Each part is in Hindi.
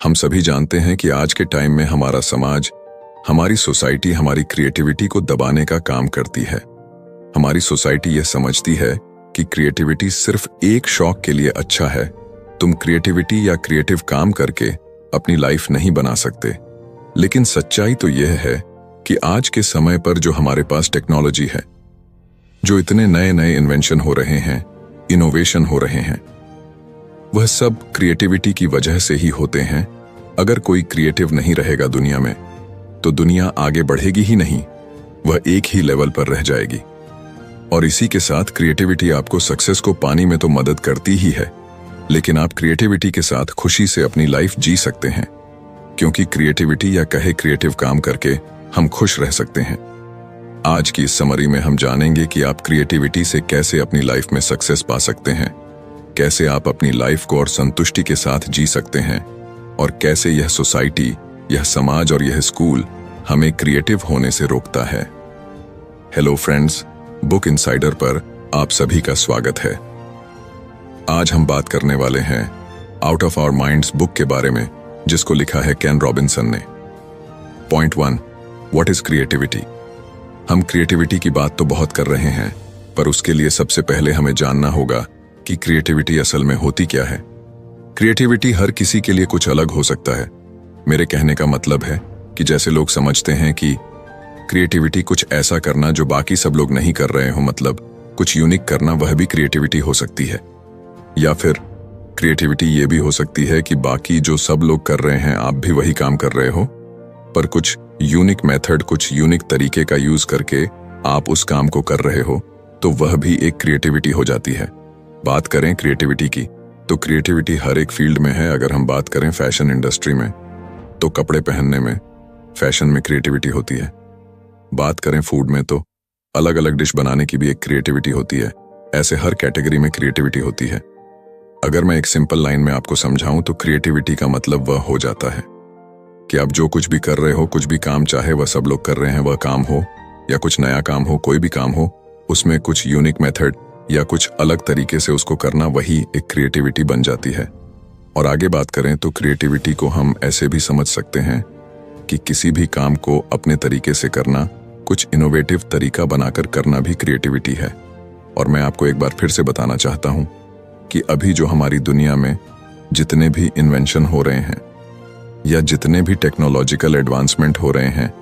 हम सभी जानते हैं कि आज के टाइम में हमारा समाज, हमारी सोसाइटी हमारी क्रिएटिविटी को दबाने का काम करती है। हमारी सोसाइटी यह समझती है कि क्रिएटिविटी सिर्फ एक शौक के लिए अच्छा है। तुम क्रिएटिविटी या क्रिएटिव काम करके अपनी लाइफ नहीं बना सकते। लेकिन सच्चाई तो यह है कि आज के समय पर जो हमारे पास टेक्नोलॉजी है, जो इतने नए नए इन्वेंशन हो रहे हैं, इनोवेशन हो रहे हैं, वह सब क्रिएटिविटी की वजह से ही होते हैं। अगर कोई क्रिएटिव नहीं रहेगा दुनिया में, तो दुनिया आगे बढ़ेगी ही नहीं, वह एक ही लेवल पर रह जाएगी। और इसी के साथ क्रिएटिविटी आपको सक्सेस को पाने में तो मदद करती ही है, लेकिन आप क्रिएटिविटी के साथ खुशी से अपनी लाइफ जी सकते हैं, क्योंकि क्रिएटिविटी या कहे क्रिएटिव काम करके हम खुश रह सकते हैं। आज की इस समरी में हम जानेंगे कि आप क्रिएटिविटी से कैसे अपनी लाइफ में सक्सेस पा सकते हैं, कैसे आप अपनी लाइफ को और संतुष्टि के साथ जी सकते हैं, और कैसे यह सोसाइटी, यह समाज और यह स्कूल हमें क्रिएटिव होने से रोकता है। हेलो फ्रेंड्स, बुक इनसाइडर पर आप सभी का स्वागत है। आज हम बात करने वाले हैं out of our minds book के बारे में, जिसको लिखा है केन रॉबिन्सन ने। Point 1, what is creativity. हम क्रिएटिविटी की बात तो बहुत कर रहे हैं, पर उसके लिए सबसे पहले हमें जानना होगा कि क्रिएटिविटी असल में होती क्या है। क्रिएटिविटी हर किसी के लिए कुछ अलग हो सकता है। मेरे कहने का मतलब है कि जैसे लोग समझते हैं कि क्रिएटिविटी कुछ ऐसा करना जो बाकी सब लोग नहीं कर रहे हो, मतलब कुछ यूनिक करना, वह भी क्रिएटिविटी हो सकती है। या फिर क्रिएटिविटी ये भी हो सकती है कि बाकी जो सब लोग कर रहे हैं, आप भी वही काम कर रहे हो, पर कुछ यूनिक मेथड, कुछ यूनिक तरीके का यूज करके आप उस काम को कर रहे हो, तो वह भी एक क्रिएटिविटी हो जाती है। बात करें क्रिएटिविटी की, तो क्रिएटिविटी हर एक फील्ड में है। अगर हम बात करें फैशन इंडस्ट्री में, तो कपड़े पहनने में, फैशन में क्रिएटिविटी होती है। बात करें फूड में, तो अलग अलग डिश बनाने की भी एक क्रिएटिविटी होती है। ऐसे हर कैटेगरी में क्रिएटिविटी होती है। अगर मैं एक सिंपल लाइन में आपको समझाऊं, तो क्रिएटिविटी का मतलब वह हो जाता है कि आप जो कुछ भी कर रहे हो, कुछ भी काम, चाहे वह सब लोग कर रहे हैं वह काम हो, या कुछ नया काम हो, कोई भी काम हो, उसमें कुछ यूनिक मेथड या कुछ अलग तरीके से उसको करना, वही एक क्रिएटिविटी बन जाती है। और आगे बात करें तो क्रिएटिविटी को हम ऐसे भी समझ सकते हैं कि किसी भी काम को अपने तरीके से करना, कुछ इनोवेटिव तरीका बनाकर करना भी क्रिएटिविटी है। और मैं आपको एक बार फिर से बताना चाहता हूं कि अभी जो हमारी दुनिया में जितने भी इन्वेंशन हो रहे हैं या जितने भी टेक्नोलॉजिकल एडवांसमेंट हो रहे हैं,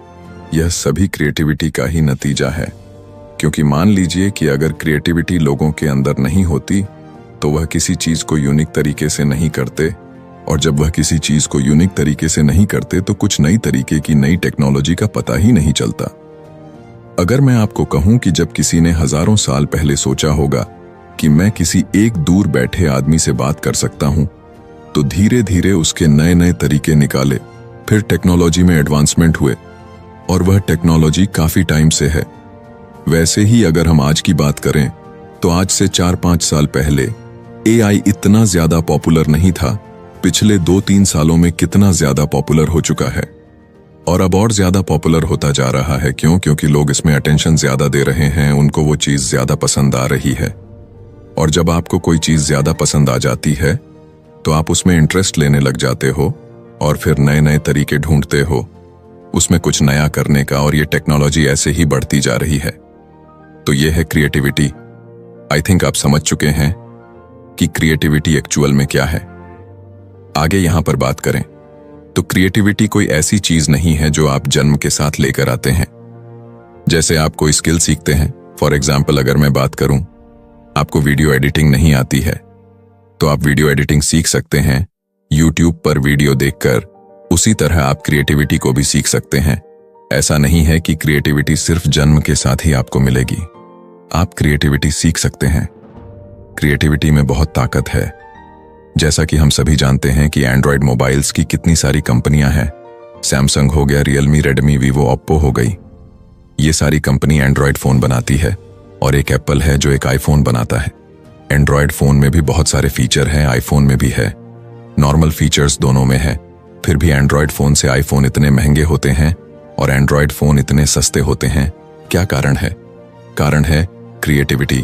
यह सभी क्रिएटिविटी का ही नतीजा है। क्योंकि मान लीजिए कि अगर क्रिएटिविटी लोगों के अंदर नहीं होती, तो वह किसी चीज को यूनिक तरीके से नहीं करते, और जब वह किसी चीज को यूनिक तरीके से नहीं करते, तो कुछ नई तरीके की नई टेक्नोलॉजी का पता ही नहीं चलता। अगर मैं आपको कहूं कि जब किसी ने हजारों साल पहले सोचा होगा कि मैं किसी एक दूर बैठे आदमी से बात कर सकता हूं, तो धीरे धीरे उसके नए नए तरीके निकाले, फिर टेक्नोलॉजी में एडवांसमेंट हुए, और वह टेक्नोलॉजी काफी टाइम से है। वैसे ही अगर हम आज की बात करें, तो आज से 4-5 साल पहले एआई इतना ज्यादा पॉपुलर नहीं था। पिछले 2-3 सालों में कितना ज्यादा पॉपुलर हो चुका है, और अब और ज्यादा पॉपुलर होता जा रहा है। क्यों? क्योंकि लोग इसमें अटेंशन ज्यादा दे रहे हैं, उनको वो चीज ज्यादा पसंद आ रही है। और जब आपको कोई चीज ज्यादा पसंद आ जाती है, तो आप उसमें इंटरेस्ट लेने लग जाते हो, और फिर नए नए तरीके ढूंढते हो उसमें कुछ नया करने का, और ये टेक्नोलॉजी ऐसे ही बढ़ती जा रही है। तो ये है क्रिएटिविटी। आई थिंक आप समझ चुके हैं कि क्रिएटिविटी एक्चुअल में क्या है। आगे यहां पर बात करें तो क्रिएटिविटी कोई ऐसी चीज नहीं है जो आप जन्म के साथ लेकर आते हैं। जैसे आप कोई स्किल सीखते हैं, फॉर एग्जाम्पल अगर मैं बात करूं, आपको वीडियो एडिटिंग नहीं आती है, तो आप वीडियो एडिटिंग सीख सकते हैं यूट्यूब पर वीडियो देखकर। उसी तरह आप क्रिएटिविटी को भी सीख सकते हैं। ऐसा नहीं है कि क्रिएटिविटी सिर्फ जन्म के साथ ही आपको मिलेगी। आप क्रिएटिविटी सीख सकते हैं। क्रिएटिविटी में बहुत ताकत है। जैसा कि हम सभी जानते हैं कि एंड्रॉयड मोबाइल्स की कितनी सारी कंपनियां हैं। सैमसंग हो गया, रियलमी, रेडमी, वीवो, ओप्पो हो गई। ये सारी कंपनी एंड्रॉयड फोन बनाती है, और एक एप्पल है जो एक आईफोन बनाता है। एंड्रॉयड फोन में भी बहुत सारे फीचर हैं, आईफोन में भी है, नॉर्मल फीचर्स दोनों में है। फिर भी एंड्रॉयड फोन से आईफोन इतने महंगे होते हैं और एंड्रॉयड फोन इतने सस्ते होते हैं। क्या कारण है? कारण है क्रिएटिविटी।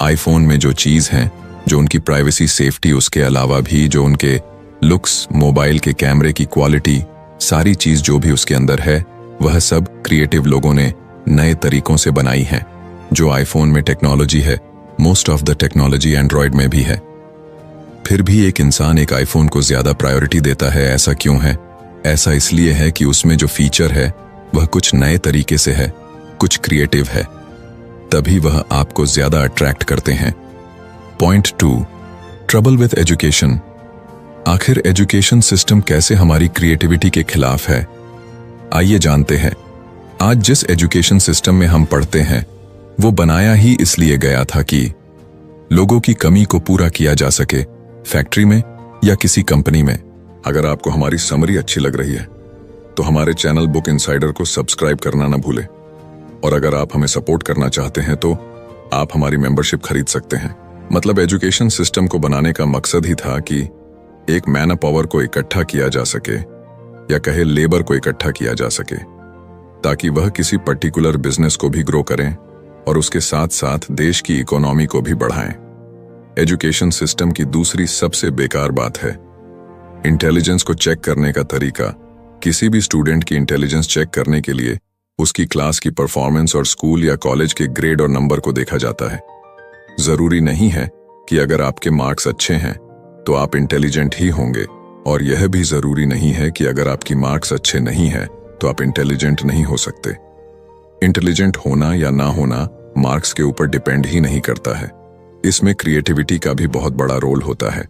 आईफोन में जो चीज है, जो उनकी प्राइवेसी, सेफ्टी, उसके अलावा भी जो उनके लुक्स, मोबाइल के कैमरे की क्वालिटी, सारी चीज जो भी उसके अंदर है वह सब क्रिएटिव लोगों ने नए तरीकों से बनाई है। जो आईफोन में टेक्नोलॉजी है, most of the technology Android में भी है। फिर भी एक इंसान एक आईफोन को ज्यादा प्रायोरिटी देता है। ऐसा क्यों है? ऐसा इसलिए है कि उसमें जो फीचर है वह कुछ नए तरीके से है, कुछ क्रिएटिव है, तभी वह आपको ज्यादा अट्रैक्ट करते हैं। Point 2, trouble with education. आखिर एजुकेशन सिस्टम कैसे हमारी क्रिएटिविटी के खिलाफ है? आइए जानते हैं। आज जिस एजुकेशन सिस्टम में हम पढ़ते हैं वो बनाया ही इसलिए गया था कि लोगों की कमी को पूरा किया जा सके, फैक्ट्री में या किसी कंपनी में। अगर आपको हमारी समरी अच्छी लग रही है तो हमारे चैनल बुक इनसाइडर को सब्सक्राइब करना ना भूलें। और अगर आप हमें सपोर्ट करना चाहते हैं तो आप हमारी मेंबरशिप खरीद सकते हैं। मतलब एजुकेशन सिस्टम को बनाने का मकसद ही था कि एक मैन पावर को इकट्ठा किया जा सके, या कहे लेबर को इकट्ठा किया जा सके, ताकि वह किसी पर्टिकुलर बिजनेस को भी ग्रो करें और उसके साथ साथ देश की इकोनॉमी को भी बढ़ाएं। एजुकेशन सिस्टम की दूसरी सबसे बेकार बात है इंटेलिजेंस को चेक करने का तरीका। किसी भी स्टूडेंट की इंटेलिजेंस चेक करने के लिए उसकी क्लास की परफॉर्मेंस और स्कूल या कॉलेज के ग्रेड और नंबर को देखा जाता है। जरूरी नहीं है कि अगर आपके मार्क्स अच्छे हैं तो आप इंटेलिजेंट ही होंगे, और यह भी जरूरी नहीं है कि अगर आपकी मार्क्स अच्छे नहीं है तो आप इंटेलिजेंट नहीं हो सकते। इंटेलिजेंट होना या ना होना मार्क्स के ऊपर डिपेंड ही नहीं करता है। इसमें क्रिएटिविटी का भी बहुत बड़ा रोल होता है।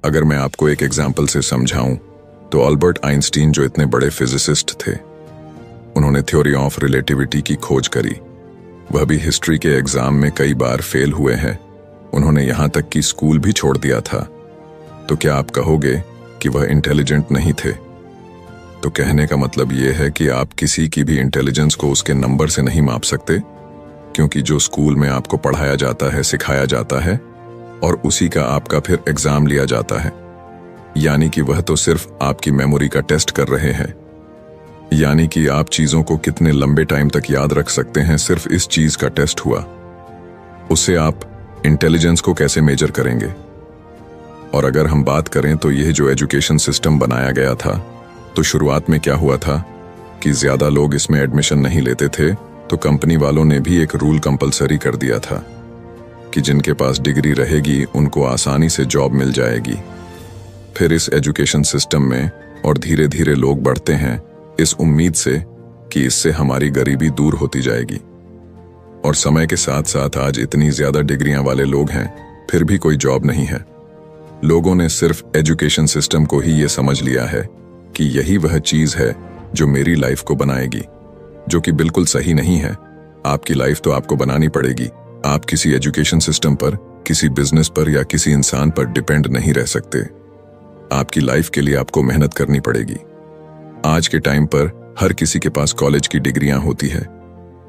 अगर मैं आपको एक एग्जाम्पल से समझाऊं तो अल्बर्ट आइंस्टीन जो इतने बड़े फिजिसिस्ट थे, उन्होंने थ्योरी ऑफ रिलेटिविटी की खोज करी। वह भी हिस्ट्री के एग्जाम में कई बार फेल हुए हैं। उन्होंने यहां तक कि स्कूल भी छोड़ दिया था। तो क्या आप कहोगे कि वह इंटेलिजेंट नहीं थे? तो कहने का मतलब यह है कि आप किसी की भी इंटेलिजेंस को उसके नंबर से नहीं माप सकते, क्योंकि जो स्कूल में आपको पढ़ाया जाता है, सिखाया जाता है, और उसी का आपका फिर एग्जाम लिया जाता है। यानी कि वह तो सिर्फ आपकी मेमोरी का टेस्ट कर रहे हैं। यानी कि आप चीजों को कितने लंबे टाइम तक याद रख सकते हैं, सिर्फ इस चीज का टेस्ट हुआ। उससे आप इंटेलिजेंस को कैसे मेजर करेंगे? और अगर हम बात करें तो यह जो एजुकेशन सिस्टम बनाया गया था, तो शुरुआत में क्या हुआ था कि ज्यादा लोग इसमें एडमिशन नहीं लेते थे, तो कंपनी वालों ने भी एक रूल कंपलसरी कर दिया था कि जिनके पास डिग्री रहेगी उनको आसानी से जॉब मिल जाएगी। फिर इस एजुकेशन सिस्टम में और धीरे धीरे लोग बढ़ते हैं इस उम्मीद से कि इससे हमारी गरीबी दूर होती जाएगी। और समय के साथ साथ आज इतनी ज्यादा डिग्रियां वाले लोग हैं, फिर भी कोई जॉब नहीं है। लोगों ने सिर्फ एजुकेशन सिस्टम को ही ये समझ लिया है कि यही वह चीज है जो मेरी लाइफ को बनाएगी, जो कि बिल्कुल सही नहीं है। आपकी लाइफ तो आपको बनानी पड़ेगी। आप किसी एजुकेशन सिस्टम पर, किसी बिजनेस पर या किसी इंसान पर डिपेंड नहीं रह सकते। आपकी लाइफ के लिए आपको मेहनत करनी पड़ेगी। आज के टाइम पर हर किसी के पास कॉलेज की डिग्रियां होती है,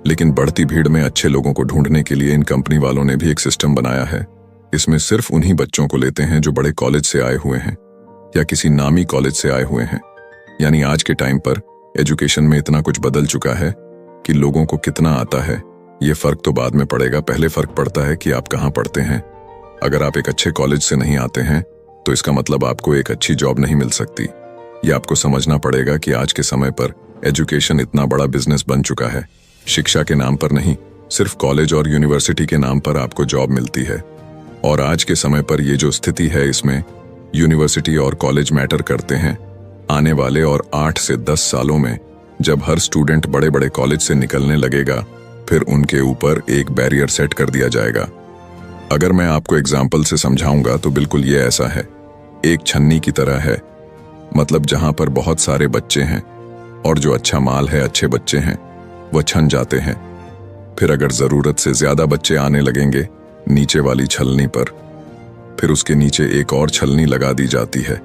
लेकिन बढ़ती भीड़ में अच्छे लोगों को ढूंढने के लिए इन कंपनी वालों ने भी एक सिस्टम बनाया है। इसमें सिर्फ उन्हीं बच्चों को लेते हैं जो बड़े कॉलेज से आए हुए हैं या किसी नामी कॉलेज से आए हुए हैं। यानी आज के टाइम पर एजुकेशन में इतना कुछ बदल चुका है कि लोगों को कितना आता है ये फर्क तो बाद में पड़ेगा। पहले फर्क पड़ता है कि आप कहाँ पढ़ते हैं। अगर आप एक अच्छे कॉलेज से नहीं आते हैं तो इसका मतलब आपको एक अच्छी जॉब नहीं मिल सकती। ये आपको समझना पड़ेगा कि आज के समय पर एजुकेशन इतना बड़ा बिजनेस बन चुका है। शिक्षा के नाम पर नहीं, सिर्फ कॉलेज और यूनिवर्सिटी के नाम पर आपको जॉब मिलती है। और आज के समय पर ये जो स्थिति है, इसमें यूनिवर्सिटी और कॉलेज मैटर करते हैं। आने वाले और 8 से 10 सालों में जब हर स्टूडेंट बड़े बड़े कॉलेज से निकलने लगेगा, फिर उनके ऊपर एक बैरियर सेट कर दिया जाएगा। अगर मैं आपको एग्जाम्पल से समझाऊंगा तो बिल्कुल ये ऐसा है, एक छन्नी की तरह है। मतलब जहां पर बहुत सारे बच्चे हैं और जो अच्छा माल है, अच्छे बच्चे हैं, वह छन जाते हैं। फिर अगर जरूरत से ज्यादा बच्चे आने लगेंगे नीचे वाली छलनी पर, फिर उसके नीचे एक और छलनी लगा दी जाती है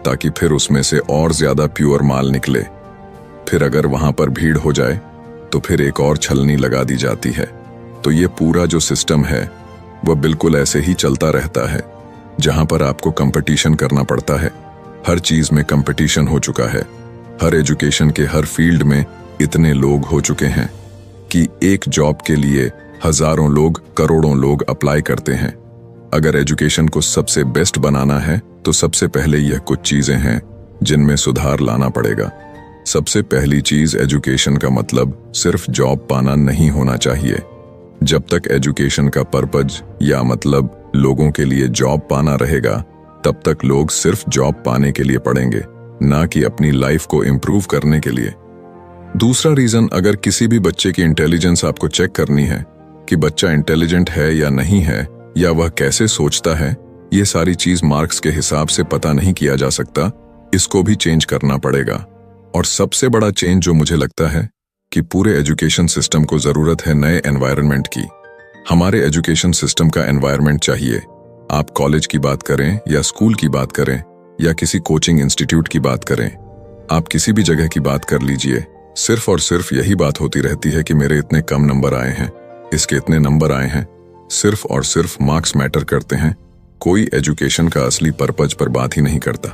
ताकि फिर उसमें से और ज्यादा प्योर माल निकले। फिर अगर वहां पर भीड़ हो जाए तो फिर एक और छलनी लगा दी जाती है। तो ये पूरा जो सिस्टम है वह बिल्कुल ऐसे ही चलता रहता है, जहां पर आपको कंपटीशन करना पड़ता है। हर चीज में कंपटीशन हो चुका है। हर एजुकेशन के हर फील्ड में इतने लोग हो चुके हैं कि एक जॉब के लिए हजारों लोग, करोड़ों लोग अप्लाई करते हैं। अगर एजुकेशन को सबसे बेस्ट बनाना है तो सबसे पहले यह कुछ चीजें हैं जिनमें सुधार लाना पड़ेगा। सबसे पहली चीज, एजुकेशन का मतलब सिर्फ जॉब पाना नहीं होना चाहिए। जब तक एजुकेशन का पर्पज या मतलब लोगों के लिए जॉब पाना रहेगा, तब तक लोग सिर्फ जॉब पाने के लिए पढ़ेंगे, ना कि अपनी लाइफ को इम्प्रूव करने के लिए। दूसरा रीजन, अगर किसी भी बच्चे की इंटेलिजेंस आपको चेक करनी है कि बच्चा इंटेलिजेंट है या नहीं है, या वह कैसे सोचता है, ये सारी चीज मार्क्स के हिसाब से पता नहीं किया जा सकता। इसको भी चेंज करना पड़ेगा। और सबसे बड़ा चेंज जो मुझे लगता है कि पूरे एजुकेशन सिस्टम को जरूरत है नए एनवायरनमेंट की। हमारे एजुकेशन सिस्टम का एनवायरनमेंट चाहिए। आप कॉलेज की बात करें या स्कूल की बात करें या किसी कोचिंग इंस्टीट्यूट की बात करें, आप किसी भी जगह की बात कर लीजिए, सिर्फ और सिर्फ यही बात होती रहती है कि मेरे इतने कम नंबर आए हैं, इसके इतने नंबर आए हैं। सिर्फ और सिर्फ मार्क्स मैटर करते हैं। कोई एजुकेशन का असली पर्पज पर बात ही नहीं करता।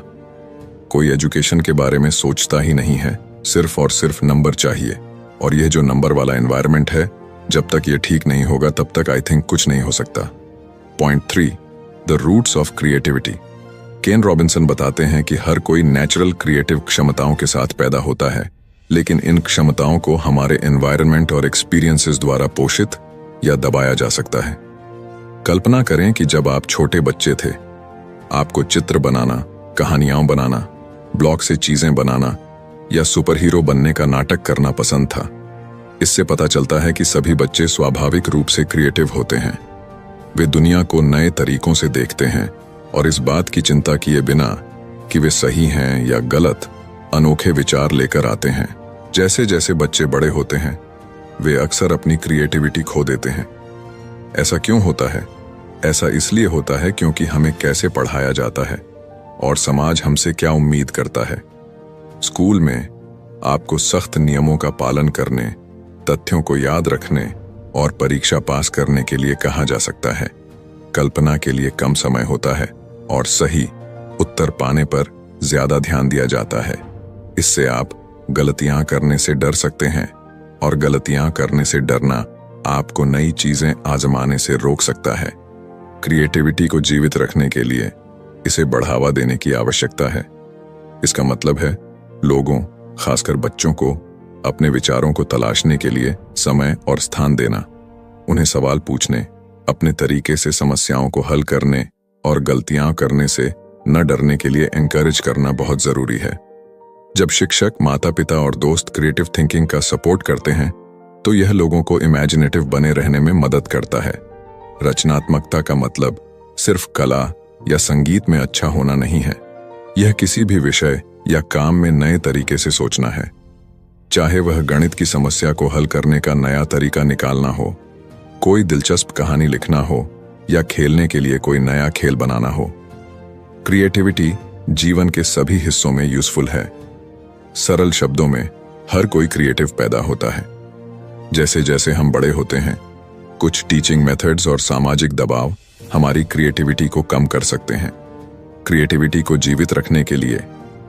कोई एजुकेशन के बारे में सोचता ही नहीं है। सिर्फ और सिर्फ नंबर चाहिए। और यह जो नंबर वाला एनवायरनमेंट है, जब तक ये ठीक नहीं होगा तब तक आई थिंक कुछ नहीं हो सकता। Point 3, the roots of creativity. Ken Robinson बताते हैं कि हर कोई नेचुरल क्रिएटिव क्षमताओं के साथ पैदा होता है, लेकिन इन क्षमताओं को हमारे एनवायरनमेंट और एक्सपीरियंसेस द्वारा पोषित या दबाया जा सकता है। कल्पना करें कि जब आप छोटे बच्चे थे, आपको चित्र बनाना, कहानियां बनाना, ब्लॉक से चीजें बनाना या सुपर हीरो बनने का नाटक करना पसंद था। इससे पता चलता है कि सभी बच्चे स्वाभाविक रूप से क्रिएटिव होते हैं। वे दुनिया को नए तरीकों से देखते हैं और इस बात की चिंता किए बिना कि वे सही हैं या गलत, अनोखे विचार लेकर आते हैं। जैसे जैसे बच्चे बड़े होते हैं, वे अक्सर अपनी क्रिएटिविटी खो देते हैं। ऐसा क्यों होता है? ऐसा इसलिए होता है क्योंकि हमें कैसे पढ़ाया जाता है और समाज हमसे क्या उम्मीद करता है। स्कूल में आपको सख्त नियमों का पालन करने, तथ्यों को याद रखने और परीक्षा पास करने के लिए कहा जा सकता है। कल्पना के लिए कम समय होता है और सही उत्तर पाने पर ज्यादा ध्यान दिया जाता है। इससे आप गलतियां करने से डर सकते हैं और गलतियां करने से डरना आपको नई चीजें आजमाने से रोक सकता है। क्रिएटिविटी को जीवित रखने के लिए इसे बढ़ावा देने की आवश्यकता है। इसका मतलब है लोगों, खासकर बच्चों को अपने विचारों को तलाशने के लिए समय और स्थान देना, उन्हें सवाल पूछने, अपने तरीके से समस्याओं को हल करने और गलतियां करने से न डरने के लिए एनकरेज करना बहुत जरूरी है। जब शिक्षक, माता पिता और दोस्त क्रिएटिव थिंकिंग का सपोर्ट करते हैं, तो यह लोगों को इमेजिनेटिव बने रहने में मदद करता है। रचनात्मकता का मतलब सिर्फ कला या संगीत में अच्छा होना नहीं है। यह किसी भी विषय या काम में नए तरीके से सोचना है, चाहे वह गणित की समस्या को हल करने का नया तरीका निकालना हो, कोई दिलचस्प कहानी लिखना हो या खेलने के लिए कोई नया खेल बनाना हो। क्रिएटिविटी जीवन के सभी हिस्सों में यूजफुल है। सरल शब्दों में, हर कोई क्रिएटिव पैदा होता है। जैसे जैसे हम बड़े होते हैं, कुछ टीचिंग मेथड्स और सामाजिक दबाव हमारी क्रिएटिविटी को कम कर सकते हैं। क्रिएटिविटी को जीवित रखने के लिए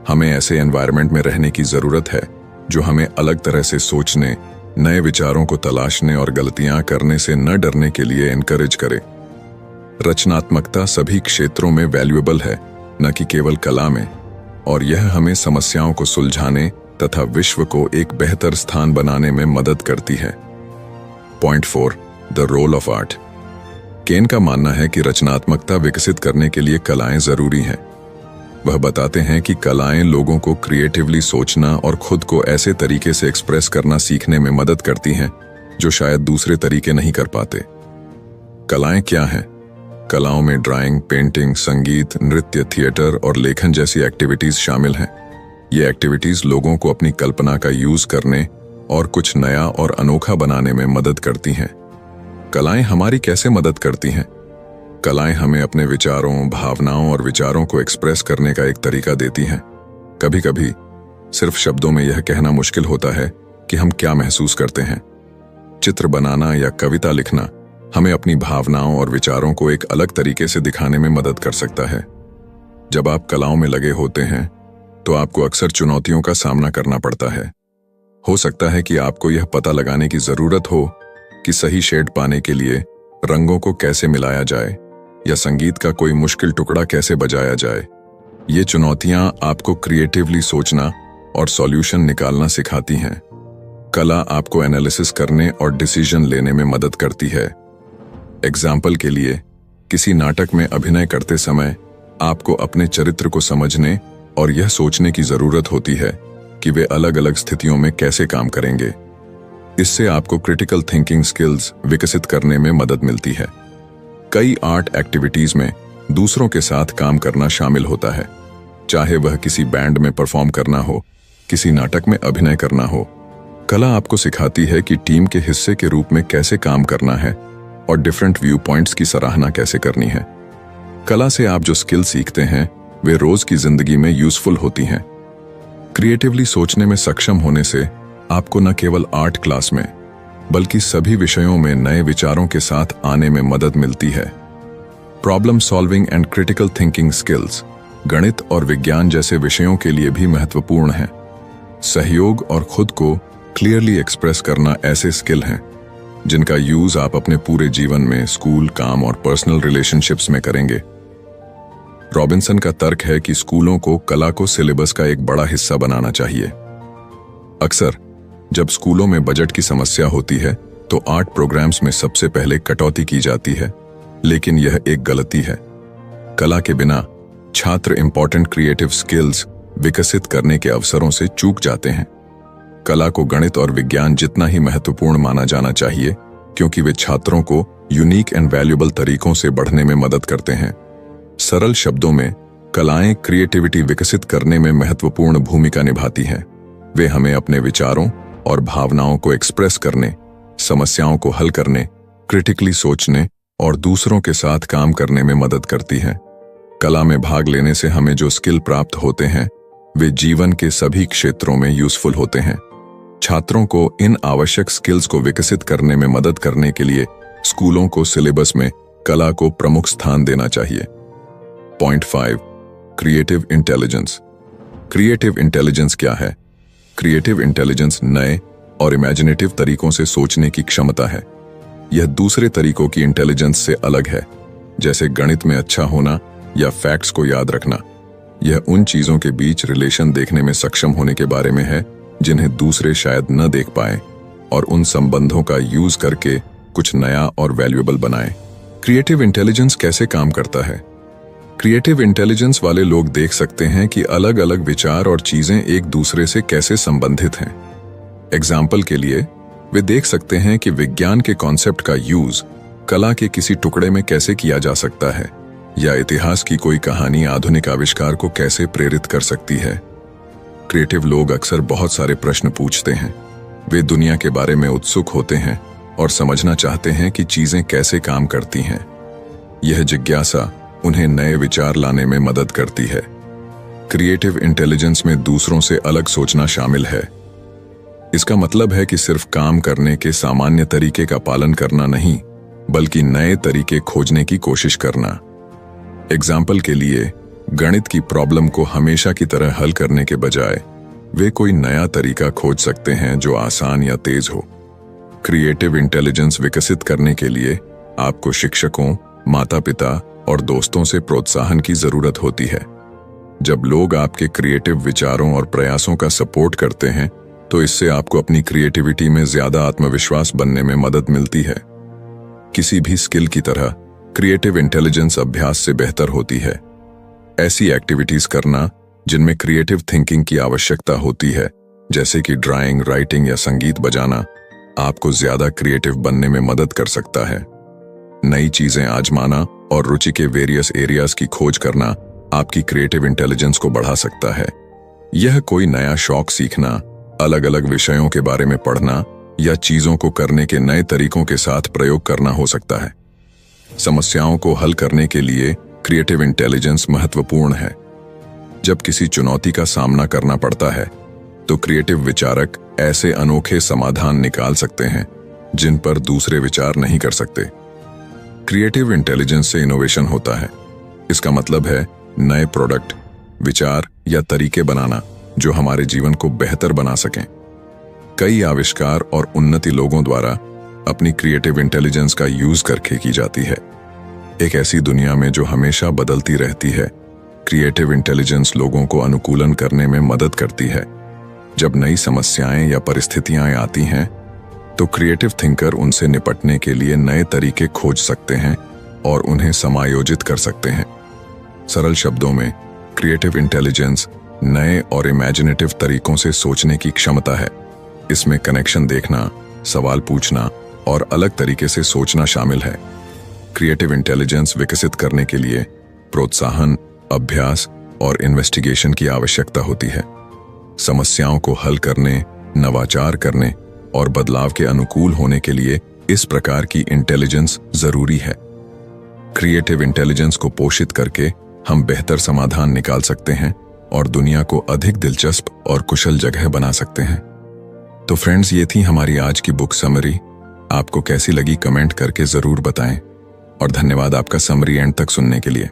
हमें ऐसे एनवायरनमेंट में रहने की जरूरत है जो हमें अलग तरह से सोचने, नए विचारों को तलाशने और गलतियां करने से न डरने के लिए एनकरेज करे। रचनात्मकता सभी क्षेत्रों में वैल्यूएबल है, न कि केवल कला में, और यह हमें समस्याओं को सुलझाने तथा विश्व को एक बेहतर स्थान बनाने में मदद करती है। Point 4, the role of art. Ken का मानना है कि रचनात्मकता विकसित करने के लिए कलाएं जरूरी हैं। वह बताते हैं कि कलाएं लोगों को क्रिएटिवली सोचना और खुद को ऐसे तरीके से एक्सप्रेस करना सीखने में मदद करती हैं जो शायद दूसरे तरीके नहीं कर पाते। कलाएं क्या हैं? कलाओं में ड्राइंग, पेंटिंग, संगीत, नृत्य, थिएटर और लेखन जैसी एक्टिविटीज शामिल हैं। ये एक्टिविटीज लोगों को अपनी कल्पना का यूज करने और कुछ नया और अनोखा बनाने में मदद करती हैं। कलाएं हमारी कैसे मदद करती हैं? कलाएं हमें अपने विचारों, भावनाओं और विचारों को एक्सप्रेस करने का एक तरीका देती हैं। कभी कभी सिर्फ शब्दों में यह कहना मुश्किल होता है कि हम क्या महसूस करते हैं। चित्र बनाना या कविता लिखना हमें अपनी भावनाओं और विचारों को एक अलग तरीके से दिखाने में मदद कर सकता है। जब आप कलाओं में लगे होते हैं तो आपको अक्सर चुनौतियों का सामना करना पड़ता है। हो सकता है कि आपको यह पता लगाने की जरूरत हो कि सही शेड पाने के लिए रंगों को कैसे मिलाया जाए या संगीत का कोई मुश्किल टुकड़ा कैसे बजाया जाए। ये चुनौतियां आपको क्रिएटिवली सोचना और सॉल्यूशन निकालना सिखाती हैं। कला आपको एनालिसिस करने और डिसीजन लेने में मदद करती है। एग्जाम्पल के लिए, किसी नाटक में अभिनय करते समय आपको अपने चरित्र को समझने और यह सोचने की जरूरत होती है कि वे अलग अलग स्थितियों में कैसे काम करेंगे। इससे आपको क्रिटिकल थिंकिंग स्किल्स विकसित करने में मदद मिलती है। कई आर्ट एक्टिविटीज में दूसरों के साथ काम करना शामिल होता है, चाहे वह किसी बैंड में परफॉर्म करना हो, किसी नाटक में अभिनय करना हो। कला आपको सिखाती है कि टीम के हिस्से के रूप में कैसे काम करना है और डिफरेंट व्यू पॉइंट्स की सराहना कैसे करनी है। कला से आप जो स्किल सीखते हैं वे रोज की जिंदगी में यूजफुल होती हैं। क्रिएटिवली सोचने में सक्षम होने से आपको न केवल आर्ट क्लास में बल्कि सभी विषयों में नए विचारों के साथ आने में मदद मिलती है। Problem solving and critical thinking skills गणित और विज्ञान जैसे विषयों के लिए भी महत्वपूर्ण हैं। सहयोग और खुद को क्लियरली एक्सप्रेस करना ऐसे स्किल हैं जिनका यूज आप अपने पूरे जीवन में स्कूल, काम और पर्सनल रिलेशनशिप्स में करेंगे। रॉबिन्सन का तर्क है कि स्कूलों को कला को सिलेबस का एक बड़ा हिस्सा बनाना चाहिए। अक्सर जब स्कूलों में बजट की समस्या होती है तो आर्ट प्रोग्राम्स में सबसे पहले कटौती की जाती है, लेकिन यह एक गलती है। कला के बिना छात्र इंपॉर्टेंट क्रिएटिव स्किल्स विकसित करने के अवसरों से चूक जाते हैं। कला को गणित और विज्ञान जितना ही महत्वपूर्ण माना जाना चाहिए, क्योंकि वे छात्रों को यूनिक एंड वैल्यूएबल तरीकों से बढ़ने में मदद करते हैं। सरल शब्दों में, कलाएं क्रिएटिविटी विकसित करने में महत्वपूर्ण भूमिका निभाती हैं। वे हमें अपने विचारों और भावनाओं को एक्सप्रेस करने, समस्याओं को हल करने, क्रिटिकली सोचने और दूसरों के साथ काम करने में मदद करती हैं। कला में भाग लेने से हमें जो स्किल प्राप्त होते हैं वे जीवन के सभी क्षेत्रों में यूजफुल होते हैं। छात्रों को इन आवश्यक स्किल्स को विकसित करने में मदद करने के लिए स्कूलों को सिलेबस में कला को प्रमुख स्थान देना चाहिए। Point 5, creative intelligence. Creative intelligence क्या है? क्रिएटिव इंटेलिजेंस नए और इमेजिनेटिव तरीकों से सोचने की क्षमता है। यह दूसरे तरीकों की इंटेलिजेंस से अलग है, जैसे गणित में अच्छा होना या फैक्ट्स को याद रखना। यह उन चीजों के बीच रिलेशन देखने में सक्षम होने के बारे में है जिन्हें दूसरे शायद न देख पाए, और उन संबंधों का यूज करके कुछ नया और वैल्यूएबल बनाए। क्रिएटिव इंटेलिजेंस कैसे काम करता है? क्रिएटिव इंटेलिजेंस वाले लोग देख सकते हैं कि अलग अलग विचार और चीजें एक दूसरे से कैसे संबंधित हैं। एग्जाम्पल के लिए, वे देख सकते हैं कि विज्ञान के कॉन्सेप्ट का यूज कला के किसी टुकड़े में कैसे किया जा सकता है, या इतिहास की कोई कहानी आधुनिक आविष्कार को कैसे प्रेरित कर सकती है। क्रिएटिव लोग अक्सर बहुत सारे प्रश्न पूछते हैं। वे दुनिया के बारे में उत्सुक होते हैं और समझना चाहते हैं कि चीजें कैसे काम करती हैं। यह जिज्ञासा उन्हें नए विचार लाने में मदद करती है। क्रिएटिव इंटेलिजेंस में दूसरों से अलग सोचना शामिल है। इसका मतलब है कि सिर्फ काम करने के सामान्य तरीके का पालन करना नहीं, बल्कि नए तरीके खोजने की कोशिश करना। एग्जाम्पल के लिए, गणित की प्रॉब्लम को हमेशा की तरह हल करने के बजाय वे कोई नया तरीका खोज सकते हैं जो आसान या तेज हो। क्रिएटिव इंटेलिजेंस विकसित करने के लिए आपको शिक्षकों, माता-पिता और दोस्तों से प्रोत्साहन की जरूरत होती है। जब लोग आपके क्रिएटिव विचारों और प्रयासों का सपोर्ट करते हैं तो इससे आपको अपनी क्रिएटिविटी में ज्यादा आत्मविश्वास बनने में मदद मिलती है। किसी भी स्किल की तरह क्रिएटिव इंटेलिजेंस अभ्यास से बेहतर होती है। ऐसी एक्टिविटीज करना जिनमें क्रिएटिव थिंकिंग की आवश्यकता होती है, जैसे कि ड्राइंग, राइटिंग या संगीत बजाना, आपको ज्यादा क्रिएटिव बनने में मदद कर सकता है। नई चीजें आजमाना और रुचि के वेरियस एरियाज की खोज करना आपकी क्रिएटिव इंटेलिजेंस को बढ़ा सकता है। यह कोई नया शौक सीखना, अलग अलग विषयों के बारे में पढ़ना या चीजों को करने के नए तरीकों के साथ प्रयोग करना हो सकता है। समस्याओं को हल करने के लिए क्रिएटिव इंटेलिजेंस महत्वपूर्ण है। जब किसी चुनौती का सामना करना पड़ता है तो क्रिएटिव विचारक ऐसे अनोखे समाधान निकाल सकते हैं जिन पर दूसरे विचार नहीं कर सकते। क्रिएटिव इंटेलिजेंस से इनोवेशन होता है। इसका मतलब है नए प्रोडक्ट, विचार या तरीके बनाना जो हमारे जीवन को बेहतर बना सकें। कई आविष्कार और उन्नति लोगों द्वारा अपनी क्रिएटिव इंटेलिजेंस का यूज करके की जाती है। एक ऐसी दुनिया में जो हमेशा बदलती रहती है, क्रिएटिव इंटेलिजेंस लोगों को अनुकूलन करने में मदद करती है। जब नई समस्याएं या परिस्थितियां आती हैं, तो क्रिएटिव थिंकर उनसे निपटने के लिए नए तरीके खोज सकते हैं और उन्हें समायोजित कर सकते हैं। सरल शब्दों में, क्रिएटिव इंटेलिजेंस नए और इमेजिनेटिव तरीकों से सोचने की क्षमता है। इसमें कनेक्शन देखना, सवाल पूछना और अलग तरीके से सोचना शामिल है। क्रिएटिव इंटेलिजेंस विकसित करने के लिए प्रोत्साहन, अभ्यास और इन्वेस्टिगेशन की आवश्यकता होती है। समस्याओं को हल करने, नवाचार करने और बदलाव के अनुकूल होने के लिए इस प्रकार की इंटेलिजेंस जरूरी है। क्रिएटिव इंटेलिजेंस को पोषित करके हम बेहतर समाधान निकाल सकते हैं और दुनिया को अधिक दिलचस्प और कुशल जगह बना सकते हैं। तो फ्रेंड्स, ये थी हमारी आज की बुक समरी। आपको कैसी लगी कमेंट करके जरूर बताएं और धन्यवाद आपका समरी एंड तक सुनने के लिए।